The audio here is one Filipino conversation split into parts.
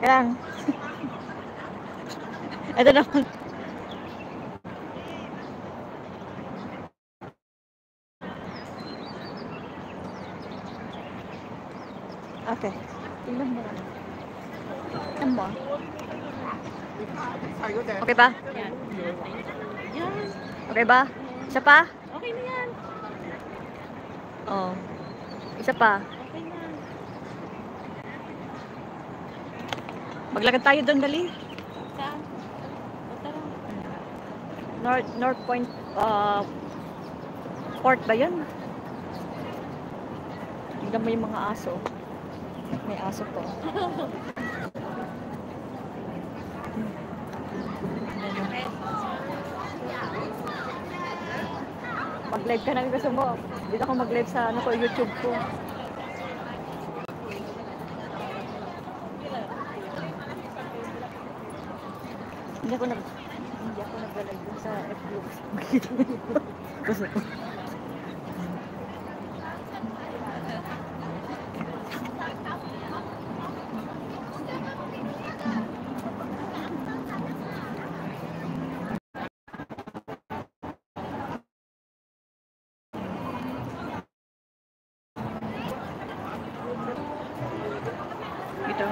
Kailang. Ito naman. Okay. Tingnan mo. Tingnan mo. Okay ba? Yan. Yan. Okay ba? Isa pa? Okay na yan. Oh. Isa pa. Okay na. Maglakad tayo doon, dali. Saan? O, tara. North Point Port ba yun? Tignan mo yung mga aso. May aso po. Mag-live ka na gusto mo. Dito ako mag-live sa ano ko, YouTube ko. Hindi ako nag-live dun sa FB. Gusto ko. Ito,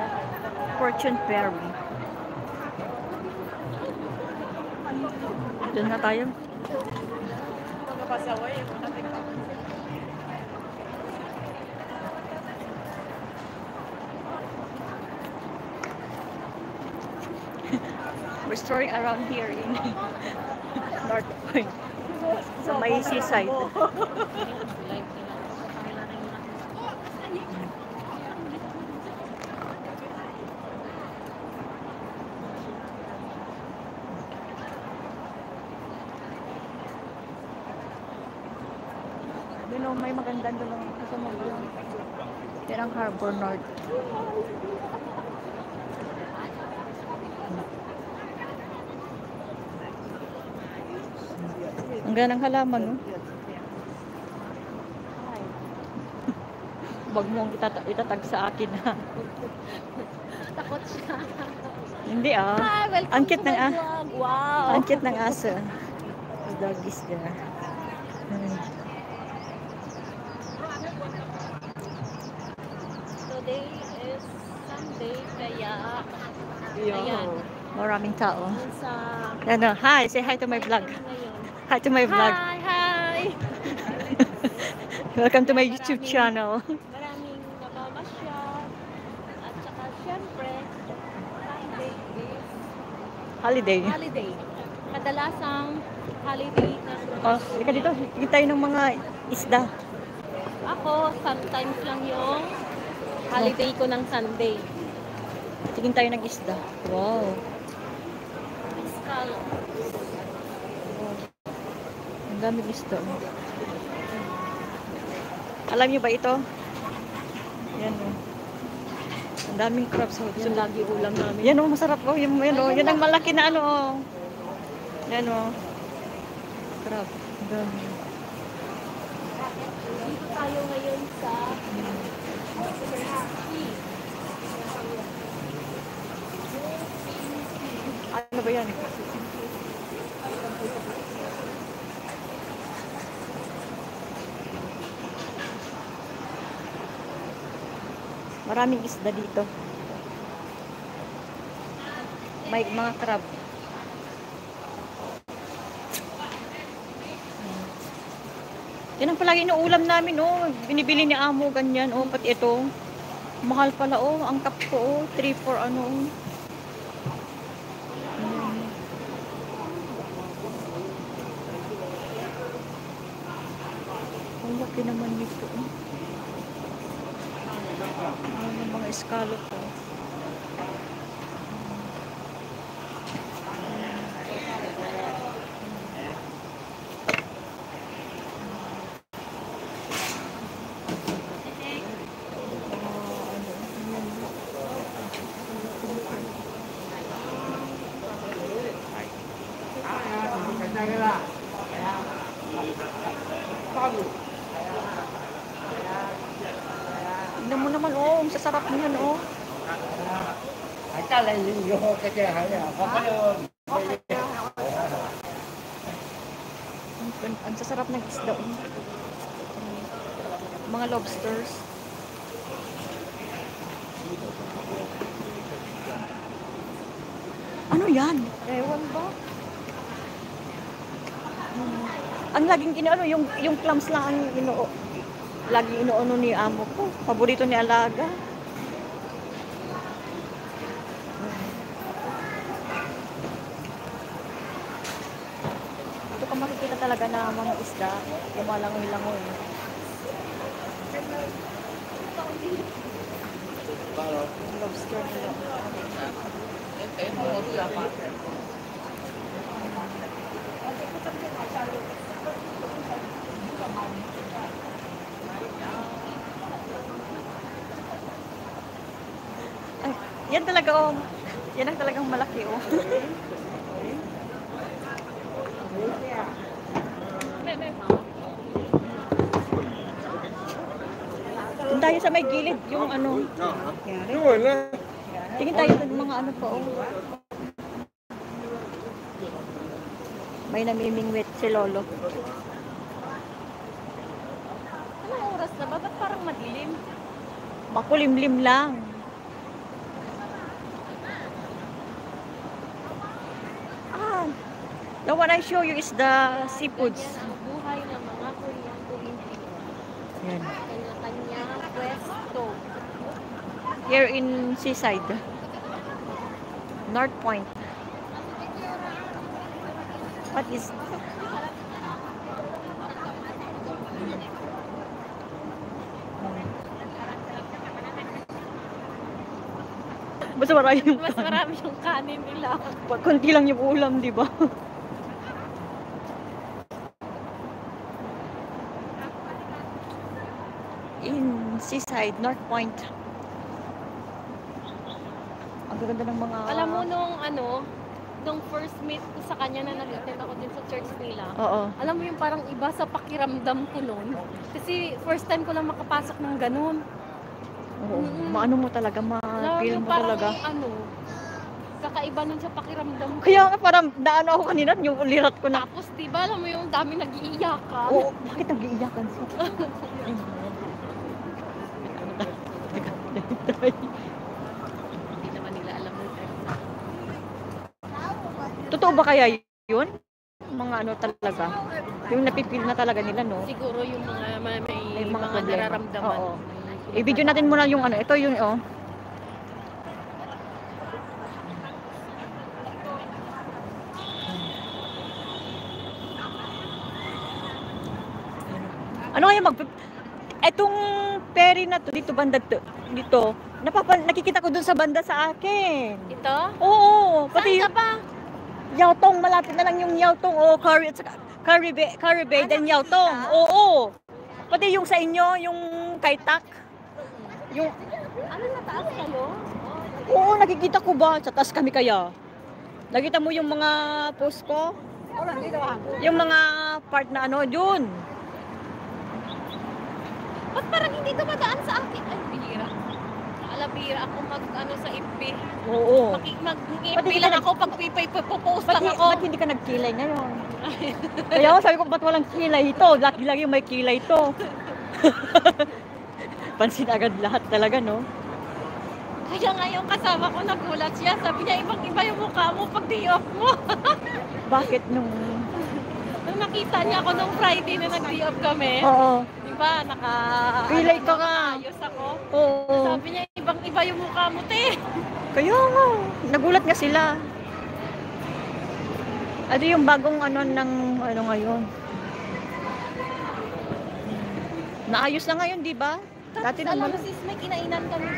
Fortune Ferry. Doon na tayo. We're strolling around here in North Point. Sa may seaside. Doon may maganda doon sa mga yan ang Harbor North. Ang ganda ng halaman, no? Wag mong itatag sa akin, ha? Takot siya. Hindi, ah. Ang cute ng Wow. ang cute ng aso. The dog is there. Today is Sunday, kaya ayan. Maraming tao. Sa Ano, hi, say hi to my vlog. ngayon. Hi to my vlog. Hi! Welcome to my YouTube channel. Maraming namamasyal. At saka syempre, Sunday is Holiday. holiday. Kadalasang holiday na Oh, ika dito, tingin tayo ng mga isda. ako, sometimes lang yung holiday ko ng Sunday. Tingin tayo ng isda. Wow. Fiscal. Ang daming isda. Alam niyo ba ito? Yan o. Ang daming crabs. Yung lagi ulam namin. Yan o, masarap o. Yan o. Yan ang malaki na ano o. Yan o. Crab. Ang dami. Dito tayo ngayon sa Ano ba yan? Maraming isda dito. May mga crab. Yan ang palagi inuulam namin, oh. Binibili ni Amo, ganyan, oh. Pati ito. Mahal pala, oh. Ang cup ko, oh. 3 for ano, oh. Ang laki naman nito, oh. Ano yung mga scallop, oh. Tignan mo naman, oh. Ang sasarap niyan, oh. Akala ninyo kasi hanya. Baka yun. Ang sasarap ng isda. Mga lobsters. Ano yan? Ewan ba? Ang laging inaano, yung clams lang ang laging inuuno ni amo ko. Paborito ni Alaga. Ito ka makikita talaga na mga isda. Kumalangoy-langoy. Lobster nila. Ay, yan talaga oh. Yan ang talagang malaki oh. Doon tayo sa may gilid, yung ano. Wala. Tingin tayo ng mga ano pa oh. May namimingwit si Lolo. Anong oras na ba? Ba't parang madilim? Makulimlim lang. Ah, the one I show you is the seafoods. Ganyan ang buhay ng mga Korean Pilipino. Yan. Kanya-kanya pwesto. Here in Seaside. North Point. What is basta marami yung Mas marami yung kanin nila. konti lang yung ulam, di ba? In Seaside, North Point. Ang ganda ng mga... Alam mo nung first meet ko sa kanya na nag-attend ako din sa church nila. Oo. Alam mo yung parang iba sa pakiramdam ko noon. Kasi first time ko lang makapasok ng ganun. Oo. Mm. Maano mo talaga, Alam ma-feel yung mo parang talaga. kakaiba nun sa pakiramdam ko. Kaya nga parang naano ako kanina, yung ulirat ko na. Tapos diba, alam mo yung dami nag-iiyakan. Oo, bakit nag-iiyakan siya? Hindi naman nila alam yung Totoo ba kaya yun? Mga ano talaga? Yung napipil na talaga nila, no? siguro yung mga may mga problema. nararamdaman. Oo. I-video natin muna yung ano. Ito yung, oh. Ano kaya etong ferry na to, dito banda dito, nakikita ko dun sa banda sa akin. Ito? Oo, pati Saan ka ba? Yautong, malapit na lang yung Yautong o Caribe, then Yautong. Oo. Pati yung sa inyo, yung Kaitak. Yung, Ano nataas ka, no? oo, nakikita ko ba? Sa taas kami kaya. Nakita mo yung mga post ko? Yung mga part na ano, yun. Ba't parang hindi dumadaan sa akin? Ay, bihira. Alabira ako mag-ano sa FB. Oo. Mag-FB lang ako pag post lang ako. Ba't hindi ka nagkilay ngayon? Kaya ako sabi ko, ba't walang kilay ito? Lagi yung may kilay ito. Pansin agad lahat talaga, no? Kaya nga yung kasama ko nagulat siya. Sabi niya, ibang-iba yung mukha mo pag day off mo. Bakit nung... Nung nakita niya ako nung Friday na nag-day off kami, Oo. diba, Kilay ka nga. ayos ako. Oo. Sabi niya, ibang-iba yung mukha mo, te. Kaya nga. Nagulat nga sila. Ano yung bagong ano ng ano ngayon? Naayos na ngayon, di ba? Dati Tapos alam naman. mo sis, may kinainan kami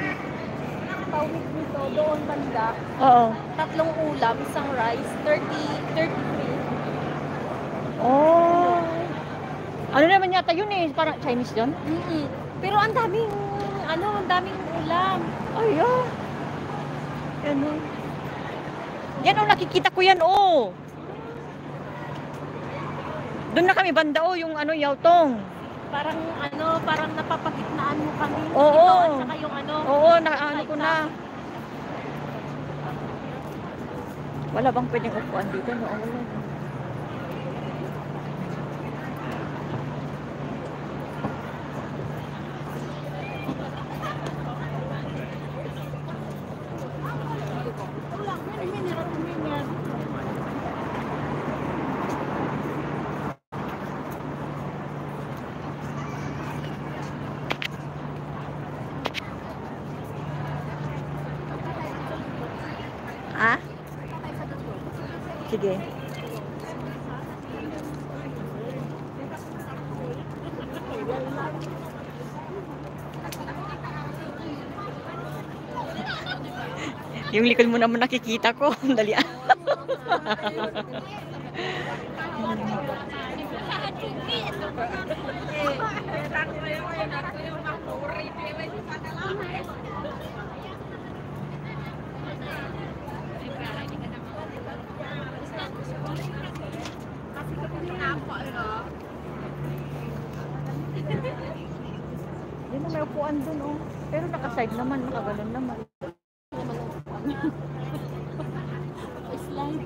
pawit dito, doon banda. Oo. 3 ulam, isang rice, 33. Oh. Ano naman yata yun eh? Parang Chinese yun? Pero ang daming ulam. Ay, ah. Ano? Yan oh, nakikita ko yan oh. Doon na kami banda oh, yung ano, Yautong. Parang napapagitnaan mo kami. Oo. Ito, at saka yung ano. Oo, ano ko na. Wala bang pwedeng upuan dito? No, wala. Ah? Sige. Yung likod mo naman nakikita ko. Dali. Yan na may upuan dun, oh. Pero naka-side naman, nakaganon naman. Slide.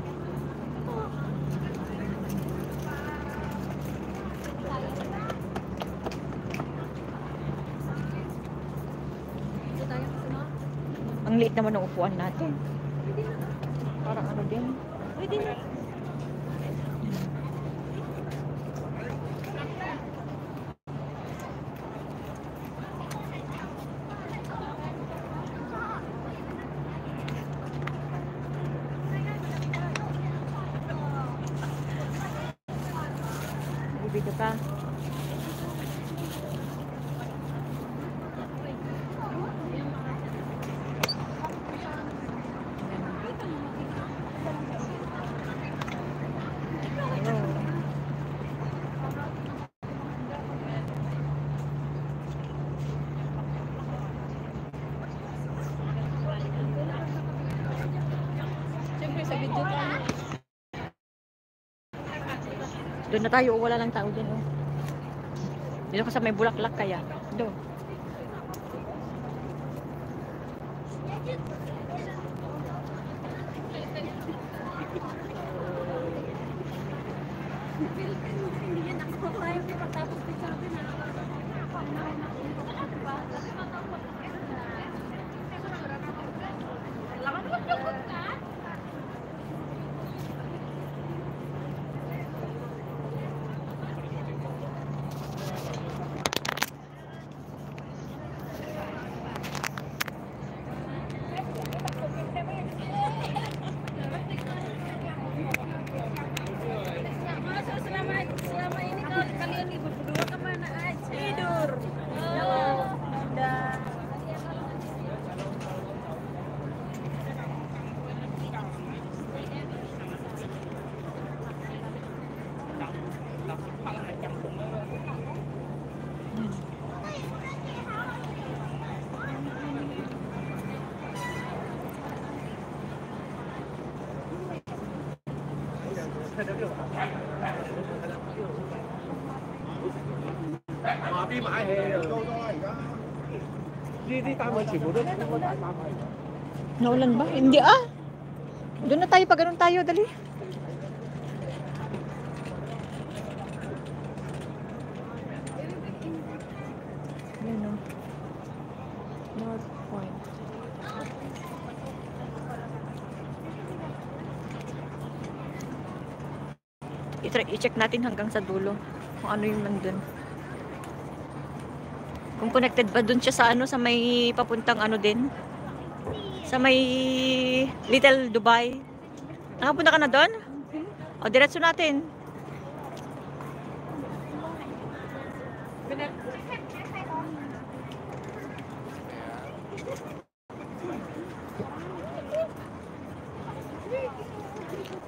Ang liit naman ng upuan natin. Parang ano din. Pwede na. Bibigyo ka. Siyempre sa video ko. Doon na tayo, wala lang tao dyan, oh. Dito ka sa may bulaklak kaya. Doon. Selama ini kalau kalian ibu berdua kemana aja? Tidur. Oh, udah. Đi mãi hè rồi. Đi tao chỉ có đất. Naulan ba? Hindi ah. Doon na tayo, pag ganun tayo, dali. Yan o. North Point. I-check natin hanggang sa dulo kung ano yung nandun. Kung connected ba dun siya sa ano, sa may papuntang ano din. Sa may Little Dubai. Nakapunta ka na doon? O, diretso natin.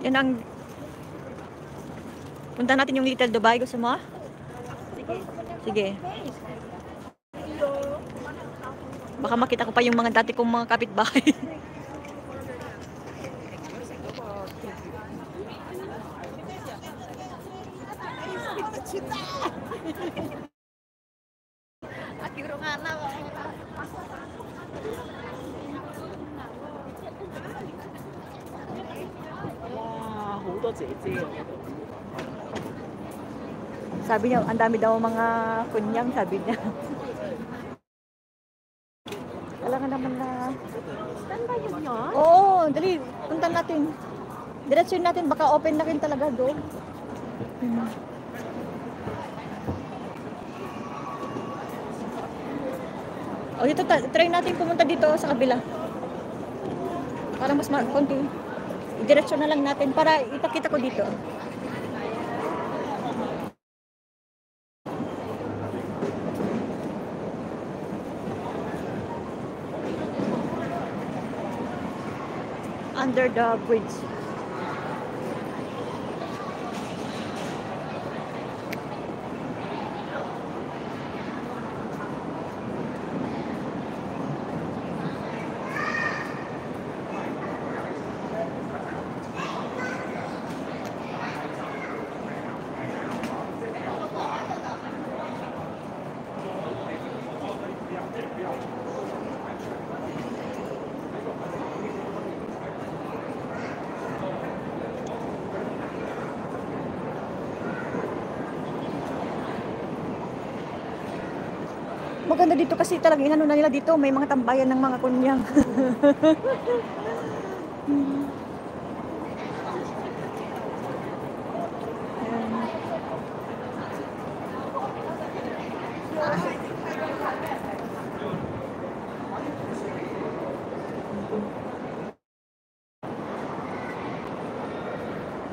Yan ang... Punta natin yung Little Dubai. Gusto mo? Sige. Baka makita ko pa yung mga dati kong mga kapitbahay. 多姐姐。 Sabi niya, ang dami daw mga kunyang, sabi niya. Kailangan naman na... Saan ba yun yun? Oo, dali, punta natin. Diretsyon natin, baka open na rin talaga doon. O dito, try natin pumunta dito sa kabila. Para mas konti. Diretsyon na lang natin para ipakita ko dito. Under the bridge. Maganda dito kasi talaga inano na nila dito, may mga tambayan ng mga kunyang.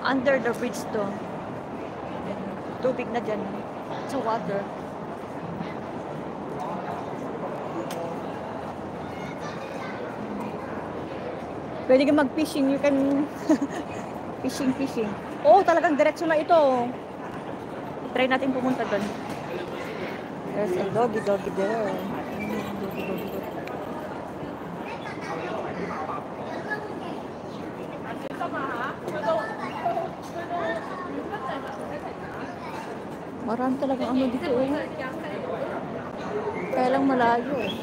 Under the bridge to. Tubig na dyan. Sa water. Pwede ka mag-fishing, you can fishing. Oo, talagang diretso na ito. Try natin pumunta doon. There's a doggy there. Marami talagang ano dito eh. Kaya lang malayo eh.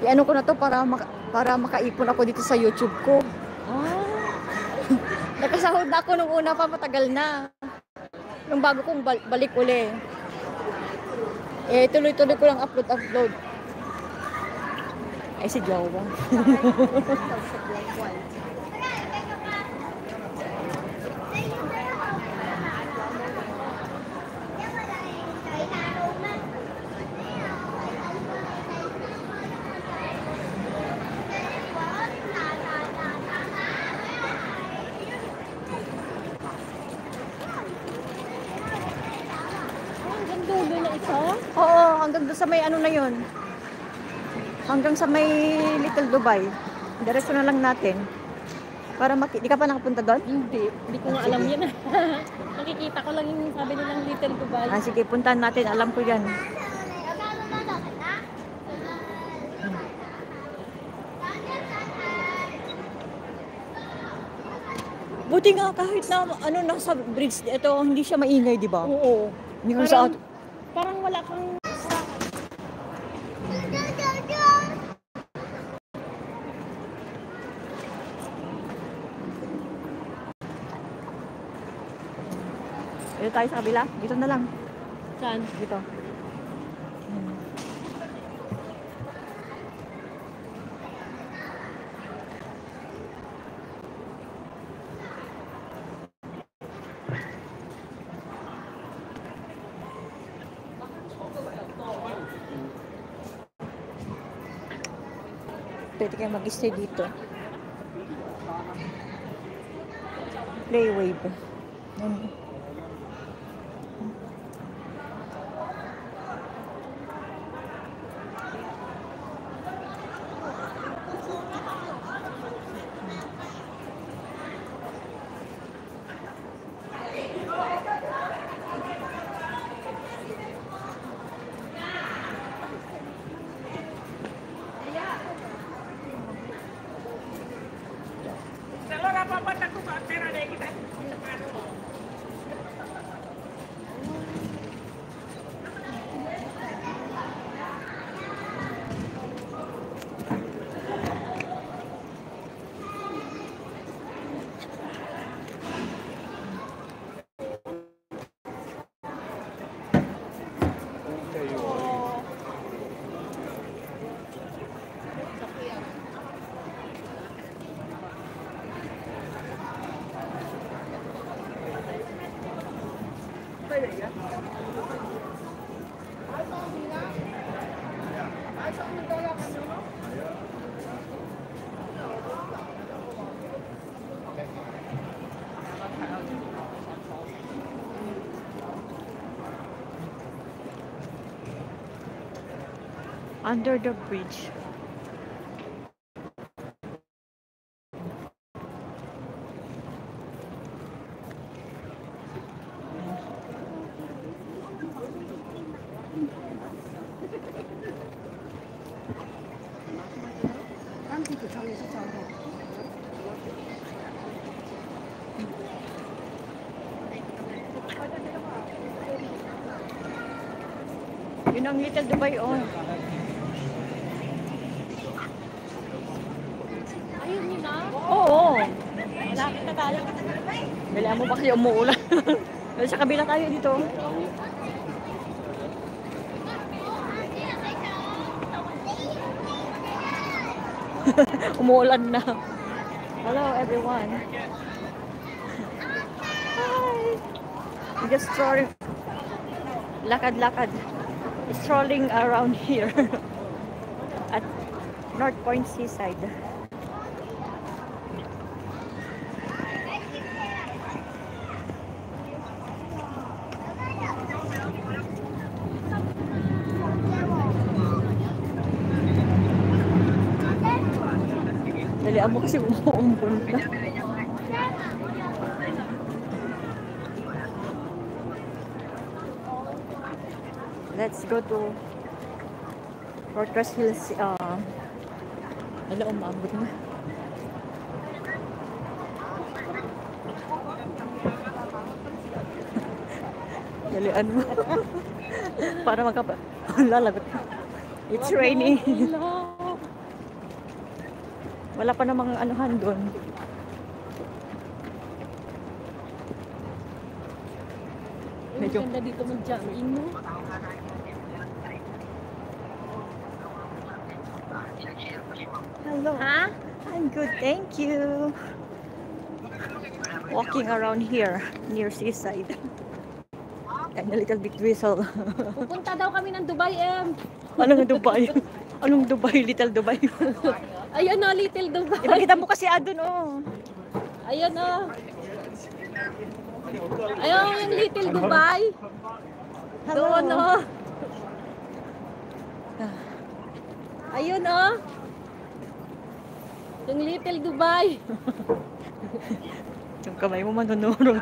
Ano ko na to para makaipon ako dito sa YouTube ko. Nakasahod na ako nung una pa, matagal na. Nung bago kong balik uli. Eh, tuloy-tuloy ko lang upload. Ay, si Jowa. Oo, hanggang doon sa may ano na yun. Hanggang sa may Little Dubai. Diretso na lang natin. Para di ka pa nakapunta doon? Hindi ko nga alam yan. Nakikita ko lang yung sabi nilang Little Dubai. Sige, puntahan natin. Alam ko yan. Buti nga kahit na ano nasa bridge, ito hindi siya maingay, di ba? Oo. Hindi ko sa Parang wala kang Dito tayo sa kabila. Dito na lang. saan? Dito. Pwede kayo mag-stay dito. Play wave. Under the bridge. Yun ang Little Dubai, oh. Ayun yun na. Oo. Malapit na tayo. Kailangan mo ba kayo umuulan? Sa kabila tayo dito. Umuulan na. Hello everyone. Hi. I'm just strolling. Lakad-lakad. Strolling around here. At North Point Seaside. Dalian mo kasi umuumbon na. Let's go to Fortress Hills. Wala, umabot na. Dalian mo. Para lalagot. It's raining. Wala pa namang anuhan doon. Medyo Ganda dito mag-jogging, no? hello. Ha? I'm good, thank you. Walking around here near seaside. And a little bit drizzle. Pupunta daw kami ng Dubai, em. Anong Dubai? Anong Dubai? Little Dubai? Ayun o, Little Dubai. Ipakita mo kasi adun, oh. Ayun o. Ayun yung Little Dubai. Doon o. Ayun o. Yung Little Dubai. Yung kamay mo manunuro.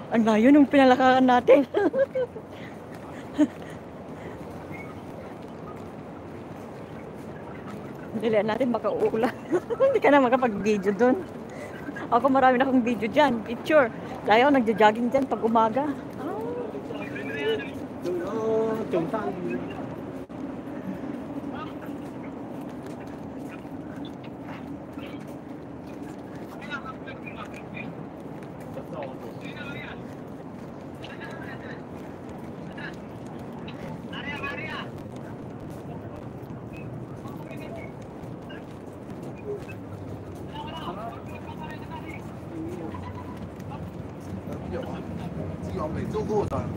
Ang layo nung pinalakaran natin. Dilihan natin baka uulan. Hindi ka na makapag-video dun. Ako marami na akong video dyan. Picture. Layo, nagja-jogging dyan pag umaga.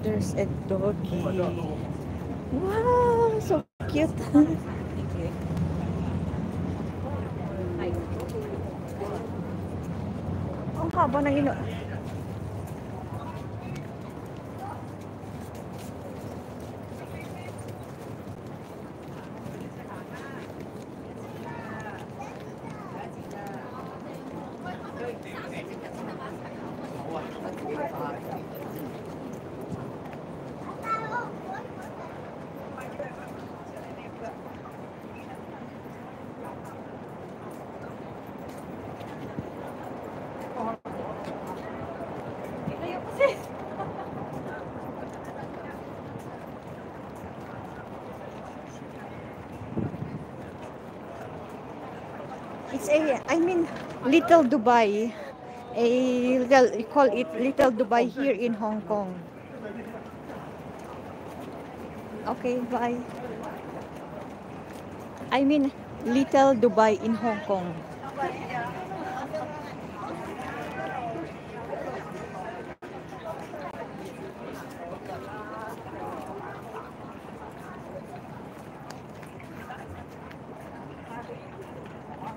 There's a doggy. Wow, so cute. Ang haba ng ino. It's a, I mean, Little Dubai. You call it Little Dubai here in Hong Kong. Okay, bye. I mean, Little Dubai in Hong Kong.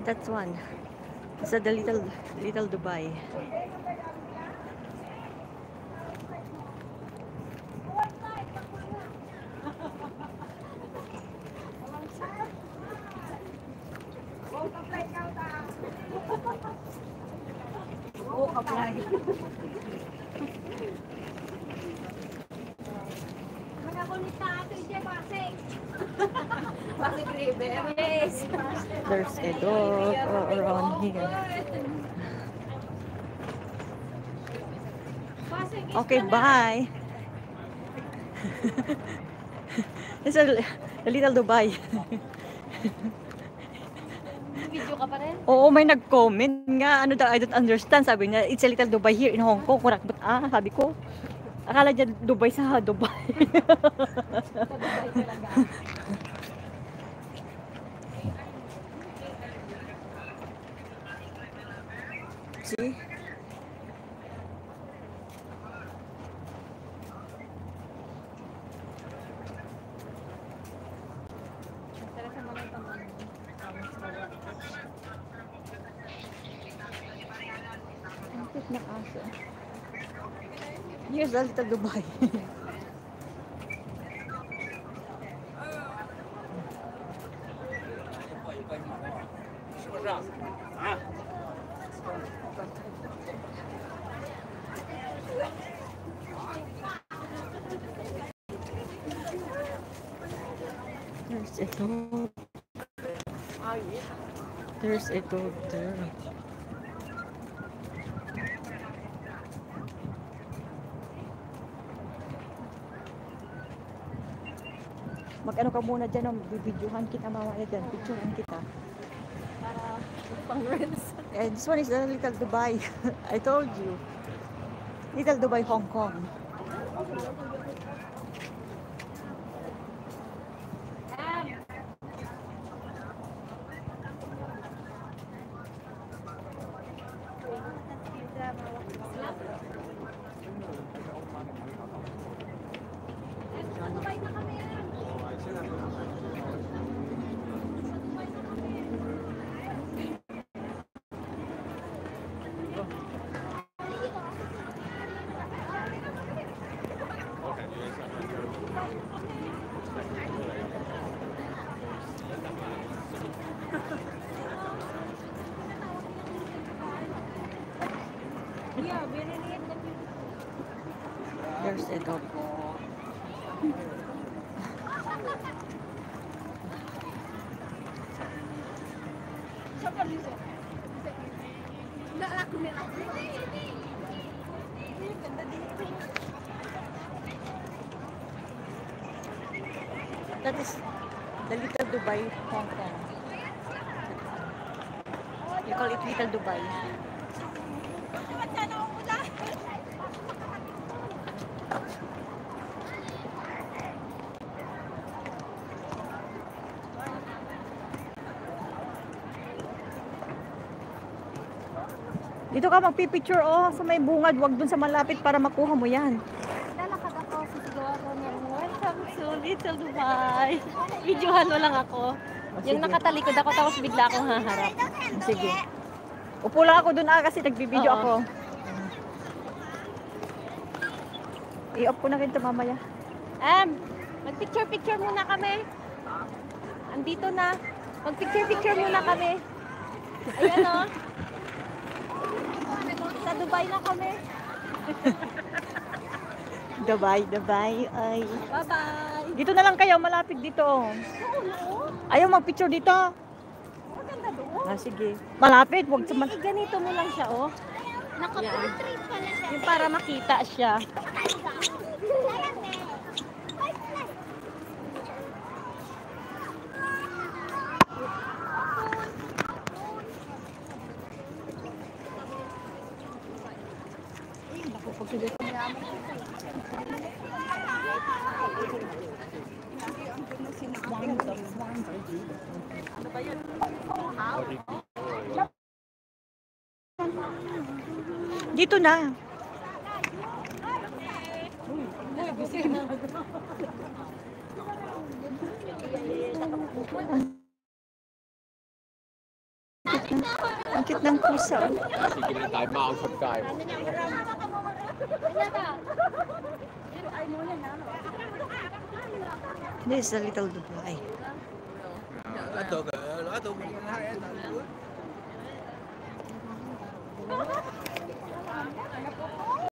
That's one. It's the little Dubai. Yes. There's a dog around here. Okay, bye. It's a little Dubai. Video ka pa rin? Oo, may nag-comment nga. Ano daw, I don't understand. Sabi niya, it's a little Dubai here in Hong Kong. Kurak, but sabi ko, akala niya Dubai sa Dubai. See? Ang cute na aso. Here's a little Dubai. There's a dog. There's a dog there. Mag-ano ka muna dyan, bibidyohan kita mamaya dyan, picturean kita. Para pang reels. And this one is a little Dubai. I told you. Little Dubai, Hong Kong. Yeah, very neat. There's a dog. That is the Little Dubai, Hong Kong. You call it Little Dubai. Dito ka magpipicture sa may bungad, wag dun sa malapit para makuha mo yan. Lalakad ako, sisigaw ako ng welcome to Little Dubai. Videohan mo lang ako. Yung nakatalikod ako, tapos bigla akong haharap. Sige. Upo lang ako dun kasi nagbibideo Oo. ako. I-off ko na rin ito mamaya. Mag-picture-picture muna kami. Andito na. Mag-picture-picture muna kami. Ayan o. Sa Dubai na kami. Dubai, ay. Bye-bye. Dito na lang kayo, malapit dito. Oo, no? Ayaw magpicture dito. Maganda doon. Sige. Malapit, wag sa Ganito mo lang siya, oh. Naka-portrait pala siya. Yung para makita siya. Dito na. Ang cute ng pusa. Sige na tayo, mausap tayo. This is a little Dubai. Ito,